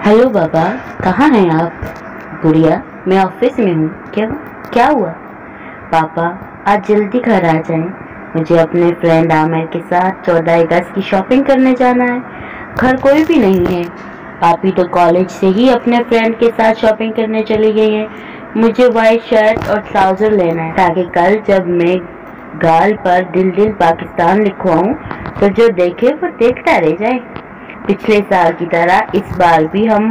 Hello बाबा, कहाँ हैं आप? गुड़िया, मैं ऑफिस में हूँ। क्या हुआ? पापा, आज जल्दी घर आ जाएं। मुझे अपने फ्रेंड आमिर के साथ 14 अगस्त की शॉपिंग करने जाना है। घर कोई भी नहीं है। पापी तो कॉलेज से ही अपने फ्रेंड के साथ शॉपिंग करने चली गई है। मुझे वाइट शर्ट और ट्राउजर लेना है ताकि कल जब मैं गाल पर दिल दिल पाकिस्तान लिखवाऊं तो जो देखे वो देखता रह जाए। पिछले साल की तरह इस बार भी हम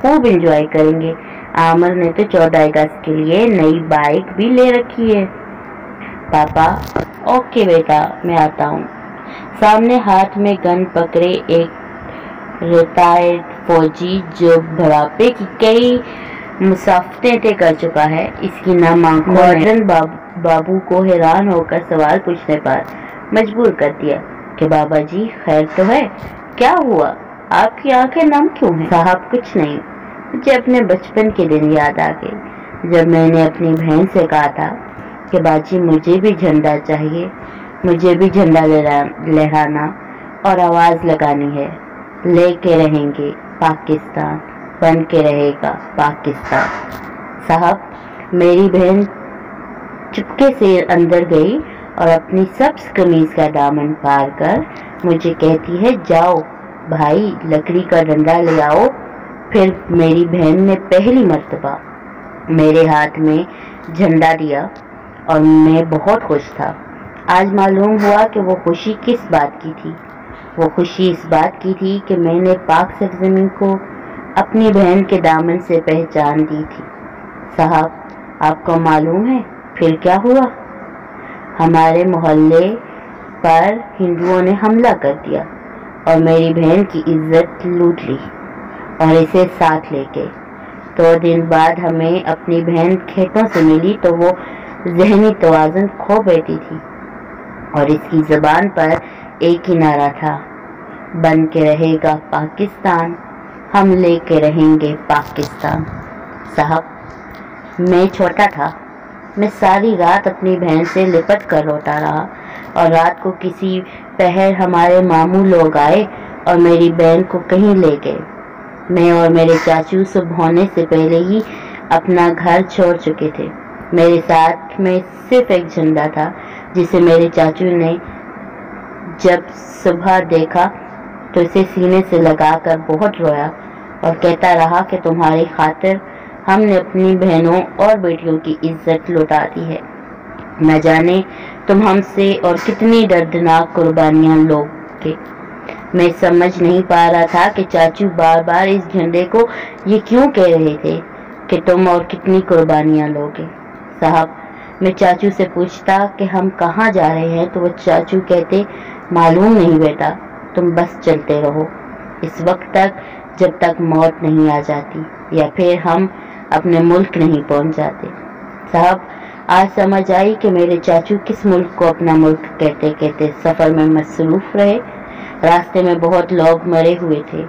खूब एंजॉय करेंगे। आमिर ने तो 14 अगस्त के लिए नई बाइक भी ले रखी है। पापा, ओके बेटा, मैं आता हूँ। सामने हाथ में गन पकड़े एक रिटायर्ड फौजी जो बुढ़ापे की कई मुसाफतें तय कर चुका है, इसकी नाम मॉडर्न बाबू को हैरान होकर सवाल पूछने पर मजबूर कर दिया कि बाबा जी खैर तो है? क्या हुआ? आपकी आंखें नम क्यों हैं? साहब कुछ नहीं, मुझे अपने बचपन के दिन याद आ गए जब मैंने अपनी बहन से कहा था कि बाजी मुझे भी झंडा चाहिए, मुझे भी झंडा लहराना और आवाज लगानी है। लेके रहेंगे पाकिस्तान, बन के रहेगा पाकिस्तान। साहब, मेरी बहन चुपके से अंदर गई और अपनी सब्ज कमीज का दामन फाड़ कर मुझे कहती है, जाओ भाई लकड़ी का डंडा ले आओ। फिर मेरी बहन ने पहली मर्तबा मेरे हाथ में झंडा दिया और मैं बहुत खुश था। आज मालूम हुआ कि वो खुशी किस बात की थी। वो खुशी इस बात की थी कि मैंने पाक सरजमीन को अपनी बहन के दामन से पहचान दी थी। साहब, आपको मालूम है फिर क्या हुआ? हमारे मोहल्ले पर हिंदुओं ने हमला कर दिया और मेरी बहन की इज्जत लूट ली और इसे साथ लेके 2 दिन बाद हमें अपनी बहन खेतों से मिली तो वो ज़हनी तवाज़ुन खो बैठी थी और इसकी ज़बान पर एक ही नारा था, बन के रहेगा पाकिस्तान, हम लेके रहेंगे पाकिस्तान। साहब, मैं छोटा था। मैं सारी रात अपनी बहन से लिपट कर रोता रहा और रात को किसी पहर हमारे मामू लोग आए और मेरी बहन को कहीं ले गए। मैं और मेरे चाचू सुबह होने से पहले ही अपना घर छोड़ चुके थे। मेरे साथ में सिर्फ एक झंडा था जिसे मेरे चाचू ने जब सुबह देखा तो इसे सीने से लगाकर बहुत रोया और कहता रहा कि तुम्हारी खातिर हमने अपनी बहनों और बेटियों की इज्जत लौटा दी है। न जाने तुम हमसे और कितनी दर्दनाक कुर्बानियां लोगे। मैं समझ नहीं पा रहा था कि चाचू बार बार इस झंडे को ये क्यों कह रहे थे कि तुम और कितनी कुर्बानियां लोगे। साहब, मैं चाचू से पूछता कि हम कहाँ जा रहे हैं तो वो चाचू कहते, मालूम नहीं बेटा, तुम बस चलते रहो इस वक्त तक जब तक मौत नहीं आ जाती या फिर हम अपने मुल्क नहीं पहुंच जाते। साहब, आज समझ आई कि मेरे चाचू किस मुल्क को अपना मुल्क कहते कहते सफर में मसरूफ रहे। रास्ते में बहुत लोग मरे हुए थे।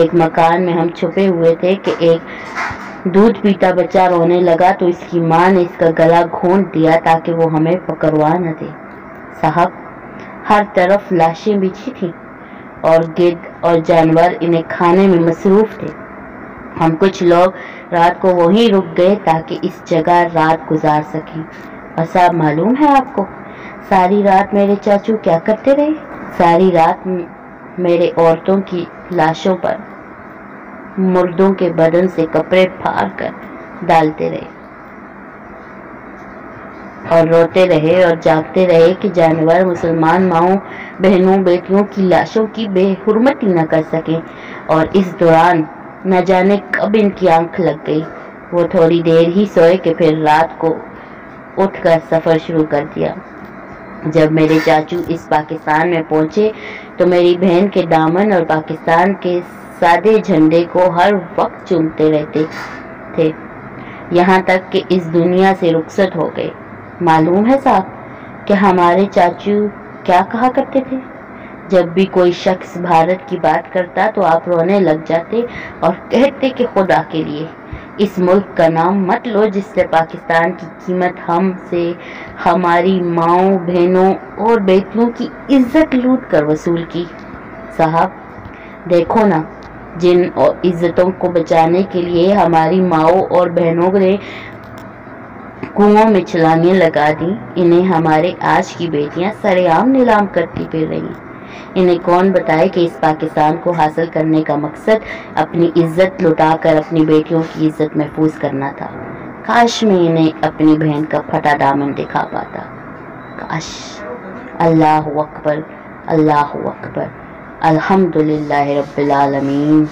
एक मकान में हम छुपे हुए थे कि एक दूध पीता बच्चा रोने लगा तो इसकी माँ ने इसका गला घोंट दिया ताकि वो हमें पकड़वा न दे। साहब, हर तरफ लाशें बिछी थी और गिद्ध और जानवर इन्हें खाने में मसरूफ थे। हम कुछ लोग रात को वहीं रुक गए ताकि इस जगह रात गुजार सकें। और साहब, मालूम है आपको सारी रात मेरे चाचू क्या करते रहे? सारी रात मेरे औरतों की लाशों पर मुर्दों के बदन से कपड़े फाड़ कर डालते रहे और रोते रहे और जागते रहे कि जानवर मुसलमान माओं बहनों बेटियों की लाशों की बेहुरमती न कर सकें। और इस दौरान न जाने कब इनकी आंख लग गई। वो थोड़ी देर ही सोए कि फिर रात को उठकर सफ़र शुरू कर दिया। जब मेरे चाचू इस पाकिस्तान में पहुंचे तो मेरी बहन के दामन और पाकिस्तान के सादे झंडे को हर वक्त चूमते रहते थे, यहाँ तक कि इस दुनिया से रुखसत हो गए। मालूम है साहब कि हमारे चाचू क्या कहा करते थे? जब भी कोई शख्स भारत की बात करता तो आप रोने लग जाते और कहते कि खुदा के लिए इस मुल्क का नाम मत लो जिससे पाकिस्तान की कीमत हमसे, हमारी माओं बहनों और बेटियों की इज्जत लूट कर वसूल की। साहब, देखो ना, جن عزتوں کو بچانے کے لیے ہماری ماؤں اور بہنوں نے کنووں میں چھلانگیں لگا دی، انہیں ہمارے آج کی بیٹیاں سرے عام نیلام کرتی پھر رہی ہیں۔ انہیں کون بتائے کہ اس پاکستان کو حاصل کرنے کا مقصد اپنی عزت لٹا کر اپنی بیٹیوں کی عزت محفوظ کرنا تھا۔ کاش میں انہیں اپنی بہن کا پھٹا دامن دکھا پاتا، کاش۔ اللہ اکبر، اللہ اکبر، الحمدللہ رب العالمین۔